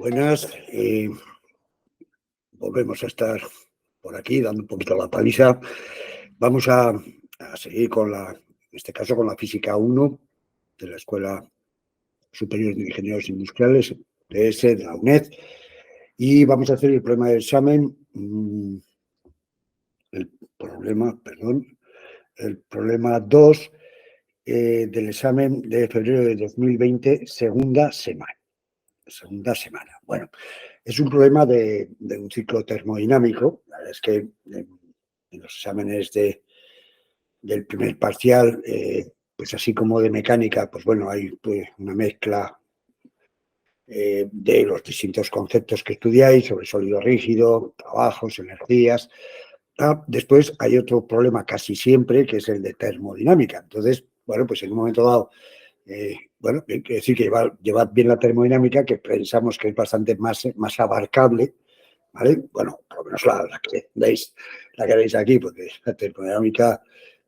Buenas, volvemos a estar por aquí dando un poquito la paliza. Vamos a seguir en este caso con la física 1 de la Escuela Superior de Ingenieros Industriales, de la UNED, y vamos a hacer el problema del examen, el problema 2 del examen de febrero de 2020, segunda semana. Bueno, es un problema de un ciclo termodinámico. La verdad es que en los exámenes del primer parcial, pues así como de mecánica, pues bueno, hay pues, una mezcla de los distintos conceptos que estudiáis sobre sólido rígido, trabajos, energías. Después hay otro problema casi siempre, que es el de termodinámica. Entonces, bueno, pues en un momento dado, hay que decir que llevad bien la termodinámica, que pensamos que es bastante más abarcable, ¿vale? Bueno, por lo menos la que veis aquí, porque la termodinámica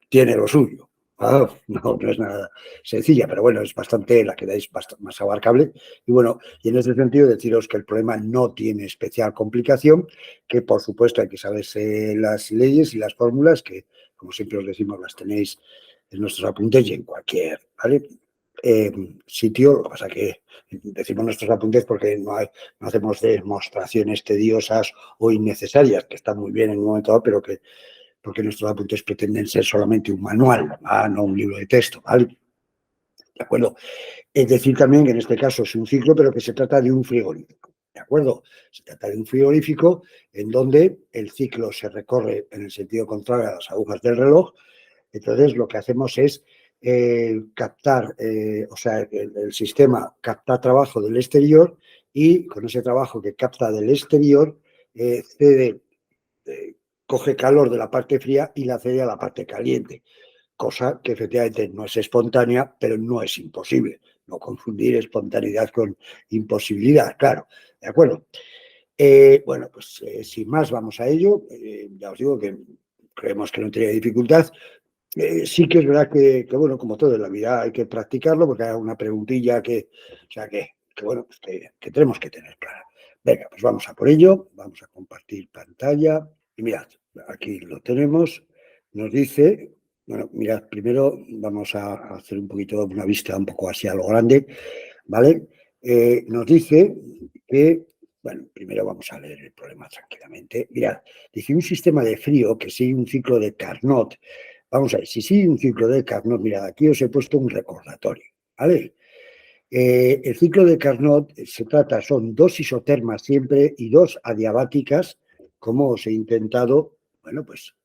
tiene lo suyo. No es nada sencilla, pero bueno, es bastante, la que dais bastante más abarcable. Y bueno, y en ese sentido deciros que el problema no tiene especial complicación, que por supuesto hay que saberse las leyes y las fórmulas, que como siempre os decimos, las tenéis en nuestros apuntes y en cualquier, ¿vale? Sitio. Lo que pasa que decimos nuestros apuntes porque no hacemos demostraciones tediosas o innecesarias, que están muy bien en un momento dado, pero porque nuestros apuntes pretenden ser solamente un manual, no un libro de texto, ¿vale? ¿De acuerdo? Es decir también que en este caso es un ciclo, pero que se trata de un frigorífico, ¿de acuerdo? Se trata de un frigorífico en donde el ciclo se recorre en el sentido contrario a las agujas del reloj. Entonces, lo que hacemos es captar, el sistema capta trabajo del exterior y con ese trabajo que capta del exterior coge calor de la parte fría y la cede a la parte caliente, cosa que efectivamente no es espontánea, pero no es imposible. No confundir espontaneidad con imposibilidad, claro, ¿de acuerdo? Bueno, pues sin más vamos a ello. Ya os digo que creemos que no tiene dificultad. Sí que es verdad que, bueno, como todo en la vida hay que practicarlo porque hay una preguntilla que bueno, pues que tenemos que tener clara. Venga, pues vamos a por ello, vamos a compartir pantalla y mirad, aquí lo tenemos, nos dice, bueno, mirad, primero vamos a hacer un poquito una vista un poco así a lo grande, ¿vale? Nos dice que, bueno, primero vamos a leer el problema tranquilamente. Mirad, dice un sistema de frío que sigue un ciclo de Carnot. Vamos a ver, si sigue un ciclo de Carnot, mirad, aquí os he puesto un recordatorio, ¿vale? El ciclo de Carnot son dos isotermas siempre y dos adiabáticas, como os he intentado, bueno, pues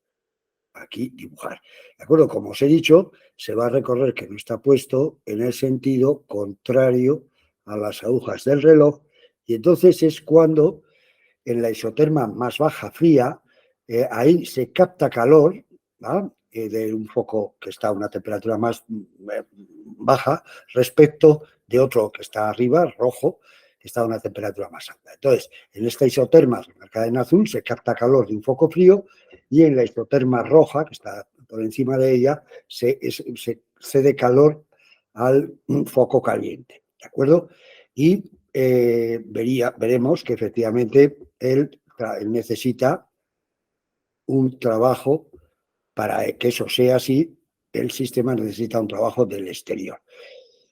aquí dibujar. ¿De acuerdo? Como os he dicho, se va a recorrer, que no está puesto, en el sentido contrario a las agujas del reloj, y entonces es cuando en la isoterma más baja fría, ahí se capta calor, ¿vale? De un foco que está a una temperatura más baja respecto de otro que está arriba, rojo, que está a una temperatura más alta. Entonces, en esta isoterma marcada en azul se capta calor de un foco frío y en la isoterma roja, que está por encima de ella, se cede calor al foco caliente, ¿de acuerdo? Y veremos que efectivamente él necesita un trabajo para que eso sea así. El sistema necesita un trabajo del exterior.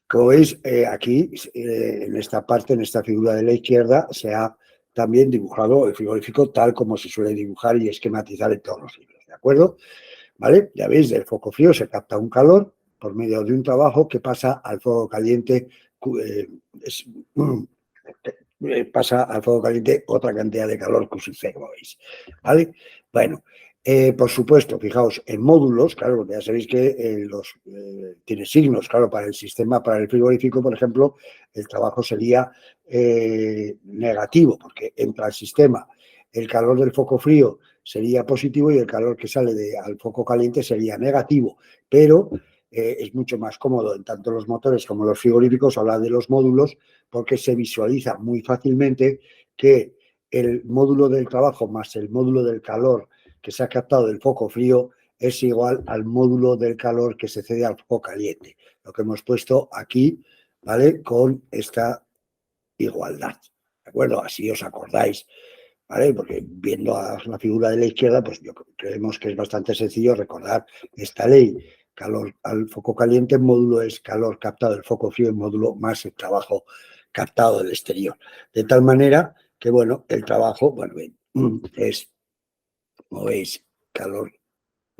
Como veis, aquí, en esta parte, en esta figura de la izquierda, se ha también dibujado el frigorífico tal como se suele dibujar y esquematizar en todos los libros, ¿de acuerdo? ¿Vale? Ya veis, del foco frío se capta un calor por medio de un trabajo que pasa al fuego caliente, pasa al fuego caliente otra cantidad de calor que usted, como veis, ¿vale? Bueno, por supuesto, fijaos, en módulos, claro, porque ya sabéis que tiene signos, claro, para el sistema, para el frigorífico, por ejemplo, el trabajo sería negativo, porque entra al sistema el calor del foco frío sería positivo y el calor que sale al foco caliente sería negativo, pero es mucho más cómodo en tanto los motores como los frigoríficos hablar de los módulos porque se visualiza muy fácilmente que el módulo del trabajo más el módulo del calor que se ha captado del foco frío es igual al módulo del calor que se cede al foco caliente, lo que hemos puesto aquí, ¿vale? Con esta igualdad, ¿de acuerdo? Así os acordáis, ¿vale? Porque viendo a la figura de la izquierda, pues creemos que es bastante sencillo recordar esta ley. Calor al foco caliente, el módulo es calor captado del foco frío, el módulo más el trabajo captado del exterior. De tal manera que, bueno, el trabajo, bueno, es, como veis, calor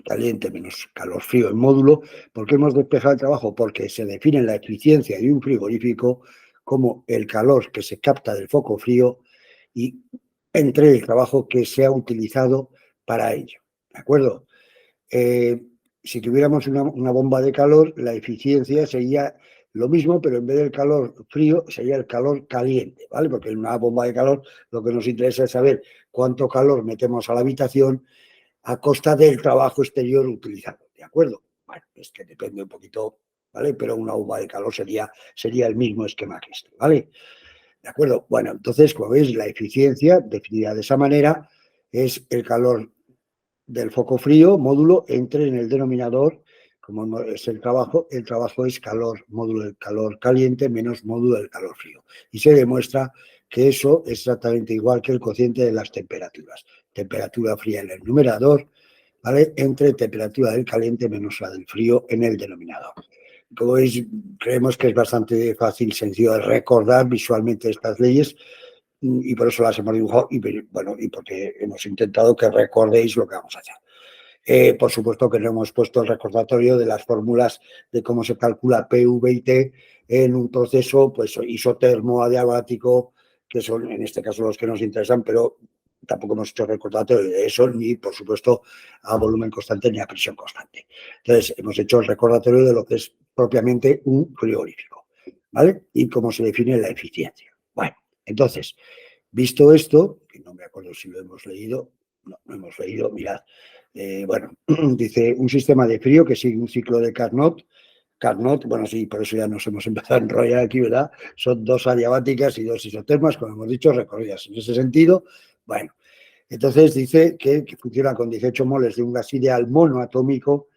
caliente menos calor frío en módulo. ¿Por qué hemos despejado el trabajo? Porque se define la eficiencia de un frigorífico como el calor que se capta del foco frío y entre el trabajo que se ha utilizado para ello. ¿De acuerdo? Si tuviéramos una bomba de calor, la eficiencia sería lo mismo, pero en vez del calor frío, sería el calor caliente, ¿vale? Porque en una bomba de calor lo que nos interesa es saber cuánto calor metemos a la habitación a costa del trabajo exterior utilizado, ¿de acuerdo? Bueno, es que depende un poquito, ¿vale? Pero una bomba de calor sería el mismo esquema que este, ¿vale? ¿De acuerdo? Bueno, entonces, como veis, la eficiencia, definida de esa manera, es el calor del foco frío, módulo, entre en el denominador, como no es el trabajo es calor, módulo del calor caliente menos módulo del calor frío. Y se demuestra que eso es exactamente igual que el cociente de las temperaturas. Temperatura fría en el numerador, ¿vale? Entre temperatura del caliente menos la del frío en el denominador. Como veis, creemos que es bastante fácil, sencillo de recordar visualmente estas leyes y por eso las hemos dibujado y, bueno, y porque hemos intentado que recordéis lo que vamos a hacer. Por supuesto que no hemos puesto el recordatorio de las fórmulas de cómo se calcula P, V y T en un proceso pues, isotermo adiabático, que son en este caso los que nos interesan, pero tampoco hemos hecho recordatorio de eso, ni por supuesto a volumen constante ni a presión constante. Entonces, hemos hecho el recordatorio de lo que es propiamente un frigorífico, ¿vale? Y cómo se define la eficiencia. Bueno, entonces, visto esto, que no me acuerdo si lo hemos leído, no hemos leído, mirad, bueno, dice un sistema de frío que sigue un ciclo de Carnot. Carnot, bueno, sí, por eso ya nos hemos empezado a enrollar aquí, ¿verdad? Son dos adiabáticas y dos isotermas, como hemos dicho, recorridas en ese sentido. Bueno, entonces dice que funciona con 18 moles de un gas ideal monoatómico,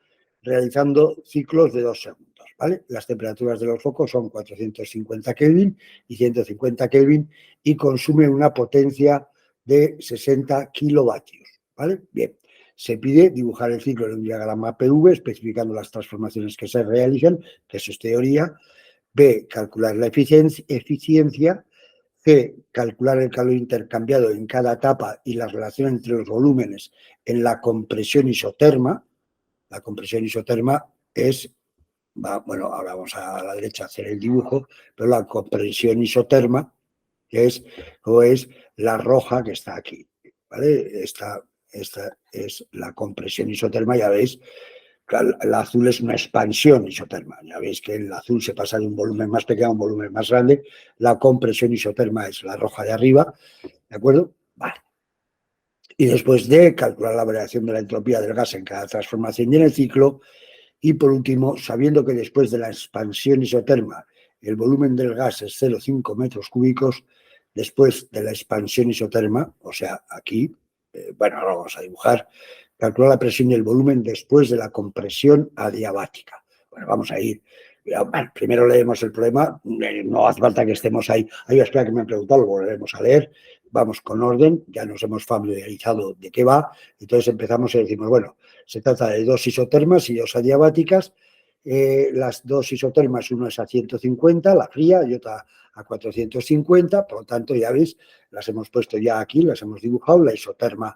realizando ciclos de 2 segundos, ¿vale? Las temperaturas de los focos son 450 Kelvin y 150 Kelvin y consume una potencia de 60 kilovatios, ¿vale? Bien, se pide dibujar el ciclo en un diagrama PV especificando las transformaciones que se realizan, que eso es teoría. B, calcular la eficiencia. C, calcular el calor intercambiado en cada etapa y la relación entre los volúmenes en la compresión isoterma. La compresión isoterma es, bueno, ahora vamos a la derecha a hacer el dibujo, pero la compresión isoterma es, o es la roja que está aquí, ¿vale? Esta es la compresión isoterma, ya veis, el azul es una expansión isoterma, ya veis que el azul se pasa de un volumen más pequeño a un volumen más grande, la compresión isoterma es la roja de arriba, ¿de acuerdo? Vale. Y después de calcular la variación de la entropía del gas en cada transformación y en el ciclo, y por último, sabiendo que después de la expansión isoterma el volumen del gas es 0,5 metros cúbicos, después de la expansión isoterma, o sea, aquí, bueno, ahora vamos a dibujar, calcular la presión y el volumen después de la compresión adiabática. Bueno, vamos a ir. Bueno, primero leemos el problema, no hace falta que estemos ahí. Ahí espera que me han preguntado, lo volveremos a leer. Vamos con orden, ya nos hemos familiarizado de qué va, entonces empezamos y decimos, bueno, se trata de dos isotermas y dos adiabáticas. Las dos isotermas, una es a 150, la fría, y otra a 450, por lo tanto, ya veis, las hemos puesto ya aquí, las hemos dibujado, la isoterma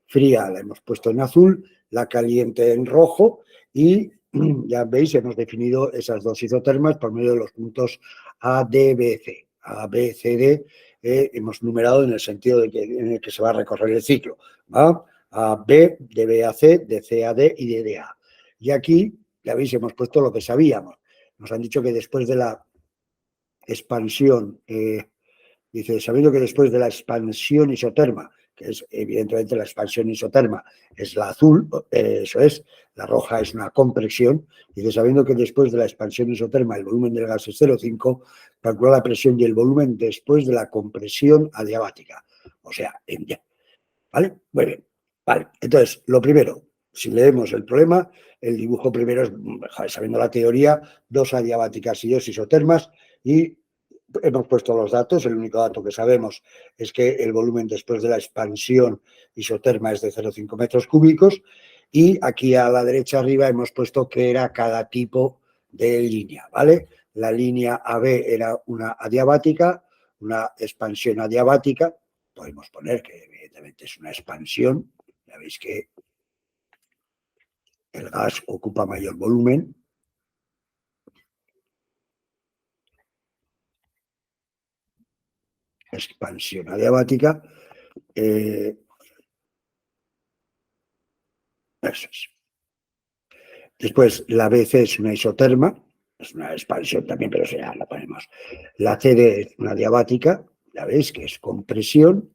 fría la hemos puesto en azul, la caliente en rojo, y ya veis, hemos definido esas dos isotermas por medio de los puntos A, D, B, C. A, B, C, D, hemos numerado en el sentido de que, en el que se va a recorrer el ciclo. ¿Va? A B, de B a C, de C a D y de D a A. Y aquí, ya veis, hemos puesto lo que sabíamos. Nos han dicho que después de la expansión, dice, sabiendo que después de la expansión isoterma, que es evidentemente la expansión isoterma, es la azul, eso es, la roja es una compresión, dice, sabiendo que después de la expansión isoterma el volumen del gas es 0,5, calcula la presión y el volumen después de la compresión adiabática, o sea, en Y. ¿Vale? Muy bien. Vale, entonces, lo primero, si leemos el problema, el dibujo primero es, sabiendo la teoría, dos adiabáticas y dos isotermas, y hemos puesto los datos, el único dato que sabemos es que el volumen después de la expansión isoterma es de 0,5 metros cúbicos y aquí a la derecha arriba hemos puesto que era cada tipo de línea, ¿vale? La línea AB era una adiabática, una expansión adiabática, podemos poner que evidentemente es una expansión, ya veis que el gas ocupa mayor volumen. Expansión adiabática. Eso es. Después, la BC es una isoterma, es una expansión también, pero ya la ponemos. La CD es una diabática, ya veis que es compresión.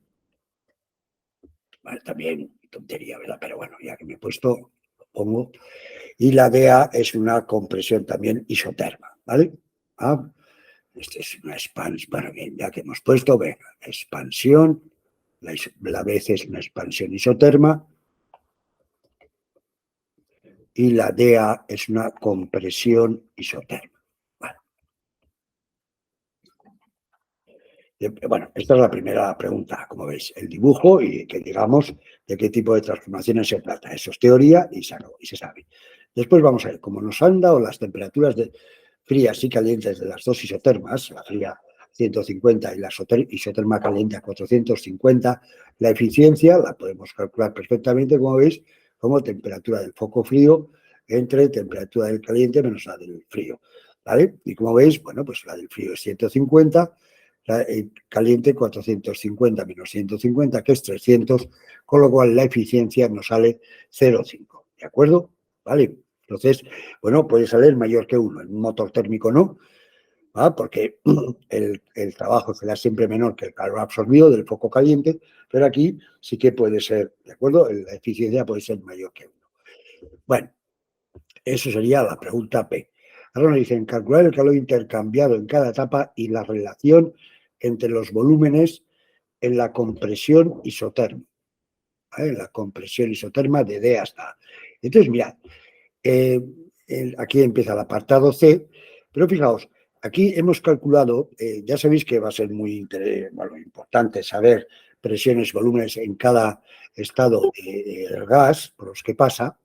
Vale, también tontería, ¿verdad? Pero bueno, ya que me he puesto, lo pongo. Y la DA es una compresión también isoterma, ¿vale? Ah, este es una expansión, bueno, bien, ya que hemos puesto, venga, expansión, la BC es una expansión isoterma, y la DA es una compresión isoterma. Vale. Bueno, esta es la primera pregunta, como veis, el dibujo y que digamos de qué tipo de transformaciones se trata. Eso es teoría y se sabe. Después vamos a ver, como nos han dado las temperaturas frías y calientes de las dos isotermas, la fría 150 y la isoterma caliente a 450, la eficiencia la podemos calcular perfectamente, como veis, como temperatura del foco frío entre temperatura del caliente menos la del frío. ¿Vale? Y como veis, bueno, pues la del frío es 150, la caliente 450 menos 150, que es 300, con lo cual la eficiencia nos sale 0,5. ¿De acuerdo? ¿Vale? Entonces, bueno, puede salir mayor que 1. En un motor térmico no, ¿va? Porque el trabajo será siempre menor que el calor absorbido del foco caliente, pero aquí sí que puede ser, ¿de acuerdo? La eficiencia puede ser mayor que 1. Bueno, eso sería la pregunta P. Ahora nos dicen calcular el calor intercambiado en cada etapa y la relación entre los volúmenes en la compresión isoterma. ¿Vale? En la compresión isoterma de D hasta A. Entonces, mirad, aquí empieza el apartado C, pero fijaos, aquí hemos calculado, ya sabéis que va a ser muy importante saber presiones, volúmenes en cada estado del gas por los que pasa.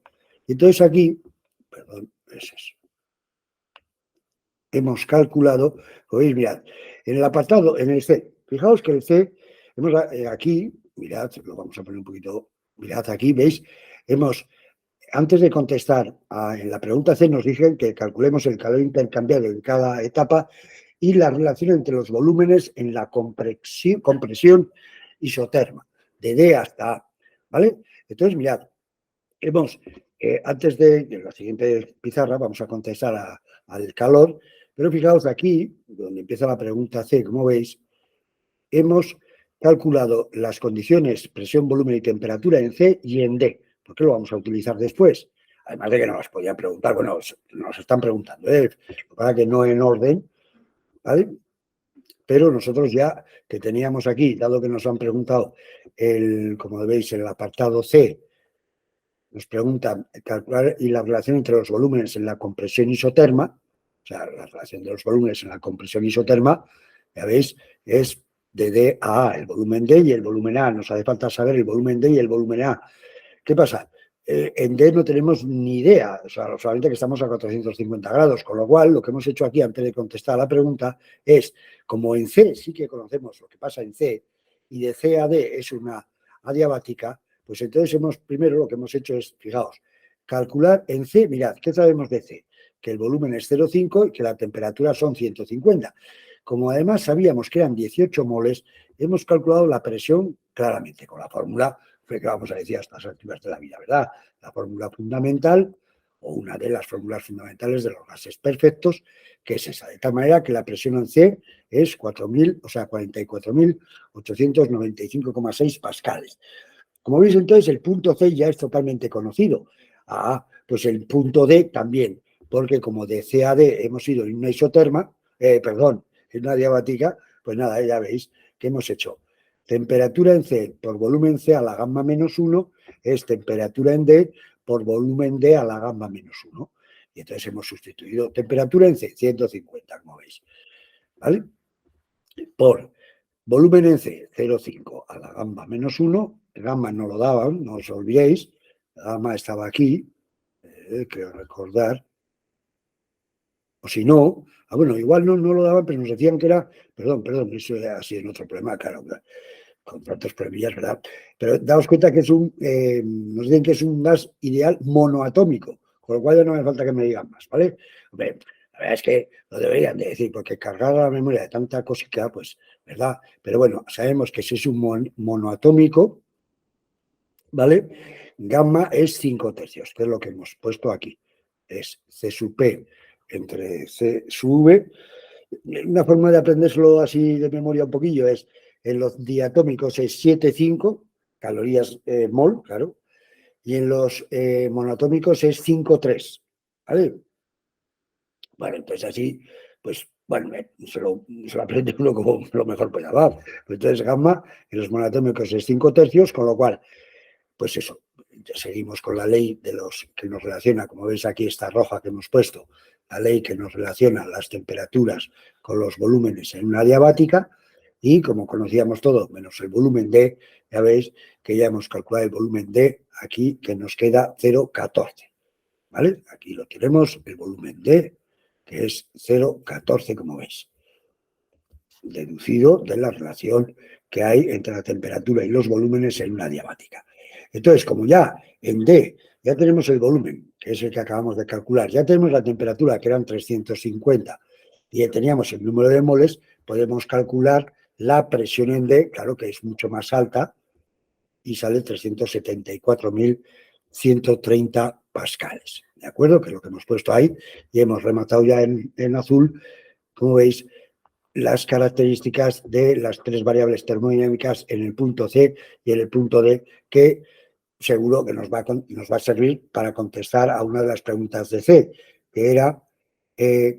Entonces aquí, perdón, es eso. Hemos calculado, veis, mirad, en el apartado, en el C, fijaos que el C, hemos aquí, mirad, lo vamos a poner un poquito, mirad aquí, veis, antes de contestar en la pregunta C, nos dicen que calculemos el calor intercambiado en cada etapa y la relación entre los volúmenes en la compresión isoterma, de D hasta A, ¿vale? Entonces, mirad, antes de la siguiente pizarra, vamos a contestar al calor, pero fijaos aquí, donde empieza la pregunta C, como veis, hemos calculado las condiciones presión, volumen y temperatura en C y en D. ¿Por qué lo vamos a utilizar después? Además de que nos podían preguntar, bueno, nos están preguntando, para que no en orden, ¿vale? Pero nosotros ya que teníamos aquí, dado que nos han preguntado, como veis, en el apartado C, nos preguntan calcular y la relación entre los volúmenes en la compresión isoterma, o sea, la relación de los volúmenes en la compresión isoterma, ya veis, es de D a A, el volumen D y el volumen A. Nos hace falta saber el volumen D y el volumen A. ¿Qué pasa? En D no tenemos ni idea, o sea, solamente que estamos a 450 grados, con lo cual lo que hemos hecho aquí antes de contestar a la pregunta es, como en C sí que conocemos lo que pasa en C, y de C a D es una adiabática, pues entonces primero lo que hemos hecho es, fijaos, calcular en C, mirad, ¿qué sabemos de C? Que el volumen es 0,5 y que la temperatura son 150. Como además sabíamos que eran 18 moles, hemos calculado la presión claramente con la fórmula que vamos a decir a estas alturas de la vida, ¿verdad? La fórmula fundamental o una de las fórmulas fundamentales de los gases perfectos, que es esa, de tal manera que la presión en C es 4.000, o sea, 44.895,6 pascales. Como veis, entonces, el punto C ya es totalmente conocido. Pues el punto D también, porque como de C a D hemos ido en una isoterma, en una diabática, pues nada, ya veis que hemos hecho temperatura en C por volumen C a la gamma menos 1 es temperatura en D por volumen D a la gamma menos 1. Y entonces hemos sustituido temperatura en C, 150, como veis. ¿Vale? por volumen en C, 0,5 a la gamma menos 1, gamma no lo daban, no os olvidéis, la gamma estaba aquí, creo recordar, o si no, bueno, igual no lo daban, pero nos decían que era, perdón, eso era así en otro problema, claro, con tantos problemillas, ¿verdad? Pero daos cuenta que es nos dicen que es un gas ideal monoatómico, con lo cual ya no me falta que me digan más, ¿vale? Hombre, la verdad es que lo deberían de decir, porque cargar la memoria de tanta cosica, pues, ¿verdad? Pero bueno, sabemos que si es un monoatómico, ¿vale? Gamma es 5 tercios, que es lo que hemos puesto aquí. Es C sub P entre C sub V. Una forma de aprendérselo así de memoria un poquillo es, en los diatómicos es 7,5 calorías mol, claro, y en los monoatómicos es 5,3, ¿vale? Bueno, entonces así, pues, bueno, se lo aprende uno como lo mejor pueda dar. Pues entonces gamma en los monoatómicos es 5 tercios, con lo cual, pues eso, seguimos con la ley de los que nos relaciona, como veis aquí esta roja que hemos puesto, la ley que nos relaciona las temperaturas con los volúmenes en una diabática, y como conocíamos todo, menos el volumen D, ya veis que ya hemos calculado el volumen D aquí, que nos queda 0,14, ¿vale? Aquí lo tenemos, el volumen D, que es 0,14, como veis, deducido de la relación que hay entre la temperatura y los volúmenes en una diabática. Entonces, como ya en D ya tenemos el volumen, que es el que acabamos de calcular, ya tenemos la temperatura, que eran 350, y ya teníamos el número de moles, podemos calcular la presión en D, claro que es mucho más alta, y sale 374.130 pascales. ¿De acuerdo? Que es lo que hemos puesto ahí, y hemos rematado ya en azul, como veis, las características de las tres variables termodinámicas en el punto C y en el punto D, que seguro que nos va a servir para contestar a una de las preguntas de C, que era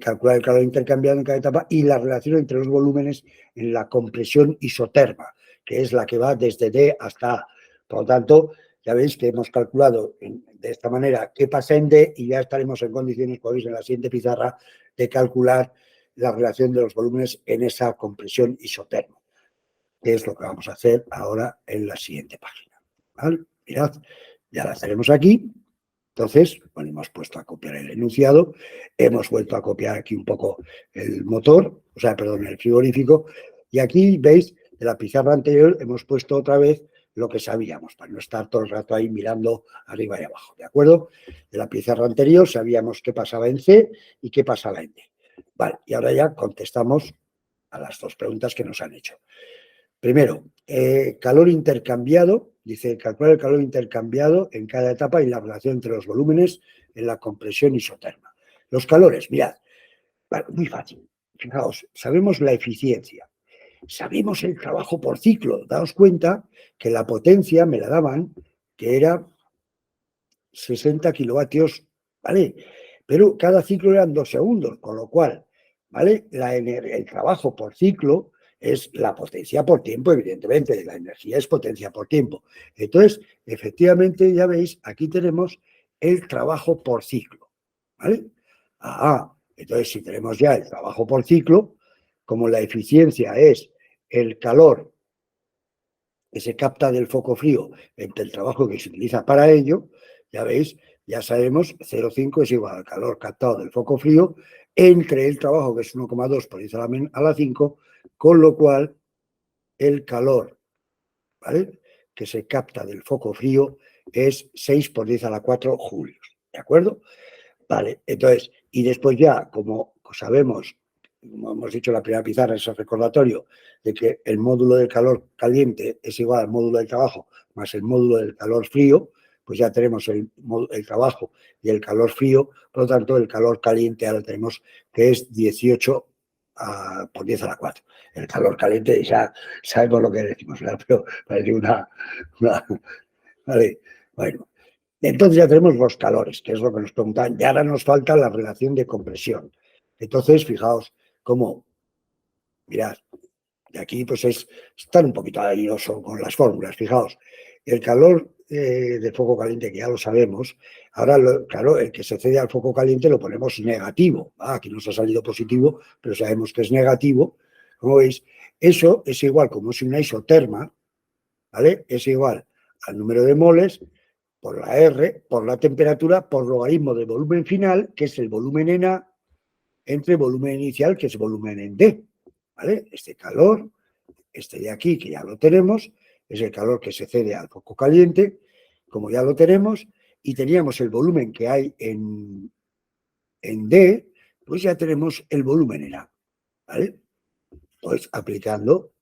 calcular el calor intercambiado en cada etapa y la relación entre los volúmenes en la compresión isoterma, que es la que va desde D hasta A. Por lo tanto, ya veis que hemos calculado de esta manera qué pasa en D, y ya estaremos en condiciones, como veis en la siguiente pizarra, de calcular la relación de los volúmenes en esa compresión isoterma, que es lo que vamos a hacer ahora en la siguiente página. ¿Vale? Mirad, ya la tenemos aquí. Entonces, bueno, hemos puesto a copiar el enunciado, hemos vuelto a copiar aquí un poco el motor, o sea, perdón, el frigorífico, y aquí veis, de la pizarra anterior hemos puesto otra vez lo que sabíamos, para no estar todo el rato ahí mirando arriba y abajo, ¿de acuerdo? De la pizarra anterior sabíamos qué pasaba en C y qué pasaba en D. Vale, y ahora ya contestamos a las dos preguntas que nos han hecho. Primero, calor intercambiado, dice calcular el calor intercambiado en cada etapa y la relación entre los volúmenes en la compresión isoterma. Los calores, mirad, vale, muy fácil. Fijaos, sabemos la eficiencia, sabemos el trabajo por ciclo. Daos cuenta que la potencia me la daban, que era 60 kilovatios, ¿vale? Pero cada ciclo eran 2 segundos, con lo cual, ¿vale? El trabajo por ciclo es la potencia por tiempo, evidentemente, la energía es potencia por tiempo. Entonces, efectivamente, ya veis, aquí tenemos el trabajo por ciclo, ¿vale? Entonces, si tenemos ya el trabajo por ciclo, como la eficiencia es el calor que se capta del foco frío entre el trabajo que se utiliza para ello, ya veis, ya sabemos, 0,5 es igual al calor captado del foco frío entre el trabajo, que es 1,2 por 10 a la 5, con lo cual el calor, ¿vale?, que se capta del foco frío es 6 por 10 a la 4 julios, ¿de acuerdo? Vale, entonces, y después ya, como sabemos, como hemos dicho en la primera pizarra, ese recordatorio de que el módulo del calor caliente es igual al módulo del trabajo más el módulo del calor frío, pues ya tenemos el trabajo y el calor frío, por lo tanto, el calor caliente ahora tenemos que es 18 por 10 a la 4. El calor caliente ya sabemos lo que decimos, ¿verdad? Pero parece vale, bueno. Entonces ya tenemos los calores, que es lo que nos preguntan, y ahora nos falta la relación de compresión. Entonces, fijaos cómo, mirad, de aquí pues están un poquito airioso con las fórmulas, fijaos, el calor del foco caliente, que ya lo sabemos, ahora, claro, el que se cede al foco caliente lo ponemos negativo, aquí nos ha salido positivo, pero sabemos que es negativo, como veis, Eso es igual, como es una isoterma, ¿vale? Es igual al número de moles por la R, por la temperatura, por logaritmo del volumen final, que es el volumen en A, entre volumen inicial, que es volumen en D, ¿vale? Este calor, este de aquí, que ya lo tenemos, es el calor que se cede al foco caliente, como ya lo tenemos, y teníamos el volumen que hay en D, pues ya tenemos el volumen en A, ¿vale? Pues aplicando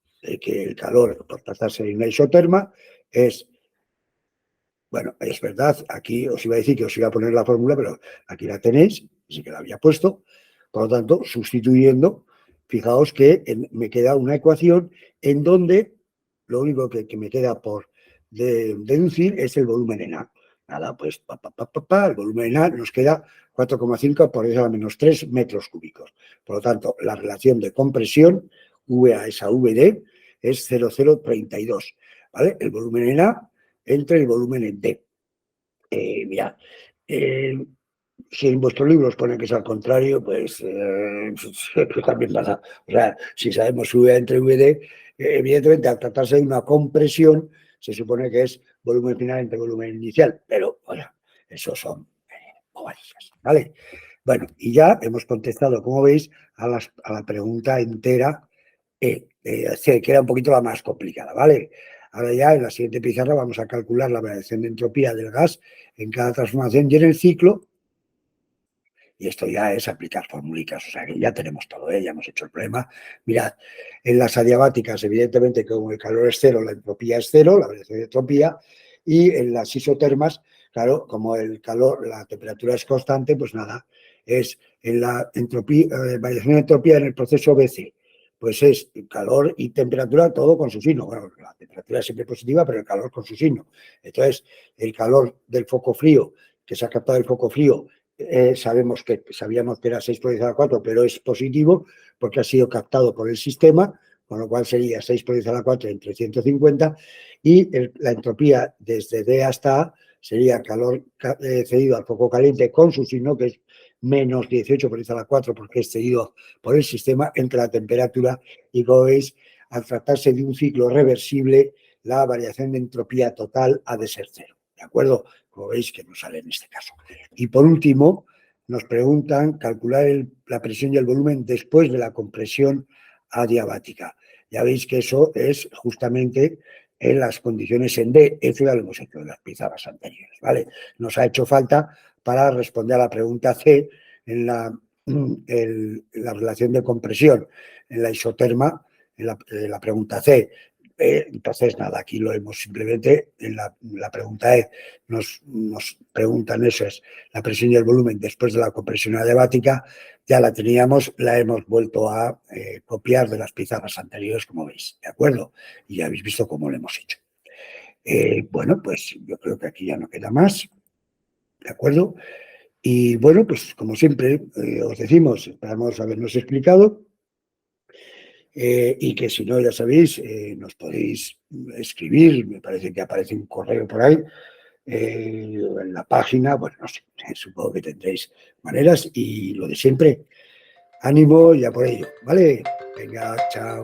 que el calor por tratarse de una isoterma es, bueno, es verdad, aquí os iba a decir que os iba a poner la fórmula, pero aquí la tenéis, así que la había puesto. Por lo tanto, sustituyendo, fijaos que me queda una ecuación en donde lo único que me queda por deducir es el volumen en A. Nada, pues el volumen en A nos queda 4,5 por 10 a la menos 3 metros cúbicos. Por lo tanto, la relación de compresión, VA es a VD, es 0,032. ¿Vale? El volumen en A entre el volumen en D. Mira, si en vuestros libros pone que es al contrario, pues también pasa. O sea, si sabemos VA entre VD, evidentemente al tratarse de una compresión, se supone que es volumen final entre volumen inicial, pero bueno, eso son bobadillas, ¿vale? Bueno, y ya hemos contestado, como veis, a la pregunta entera, que era un poquito la más complicada, ¿vale? Ahora ya en la siguiente pizarra vamos a calcular la variación de entropía del gas en cada transformación y en el ciclo. Y esto ya es aplicar formúlicas, o sea que ya tenemos todo, ya hemos hecho el problema. Mirad, en las adiabáticas, evidentemente, como el calor es cero, la entropía es cero, la variación de entropía, y en las isotermas, claro, como el calor, la temperatura es constante, pues nada, es en la entropía, variación de entropía en el proceso BC, pues es calor y temperatura todo con su signo. Bueno, la temperatura es siempre positiva, pero el calor con su signo. Entonces, el calor del foco frío, que se ha captado del foco frío, sabíamos que era 6 por 10 a la 4, pero es positivo porque ha sido captado por el sistema, con lo cual sería 6 por 10 a la 4 entre 150, y la entropía desde D hasta A sería calor cedido al foco caliente con su signo, que es menos 18 por 10 a la 4, porque es cedido por el sistema entre la temperatura, y como veis, al tratarse de un ciclo reversible, la variación de entropía total ha de ser cero, ¿de acuerdo? Como veis que no sale en este caso. Y por último, nos preguntan calcular la presión y el volumen después de la compresión adiabática. Ya veis que eso es justamente en las condiciones en D. Eso ya lo hemos hecho en las pizarras anteriores, ¿vale? Nos ha hecho falta para responder a la pregunta C en la relación de compresión, en la isoterma, en la pregunta C. Entonces, nada, aquí lo hemos simplemente, en la pregunta E, nos preguntan eso, es la presión y el volumen después de la compresión adiabática, ya la teníamos, la hemos vuelto a copiar de las pizarras anteriores, como veis, ¿de acuerdo? Y ya habéis visto cómo lo hemos hecho. Bueno, pues yo creo que aquí ya no queda más, ¿de acuerdo? Y bueno, pues como siempre os decimos, esperamos habernos explicado. Y que si no, ya sabéis, nos podéis escribir, me parece que aparece un correo por ahí, en la página, bueno, no sé, supongo que tendréis maneras y lo de siempre, ánimo ya por ello, ¿vale? Venga, chao.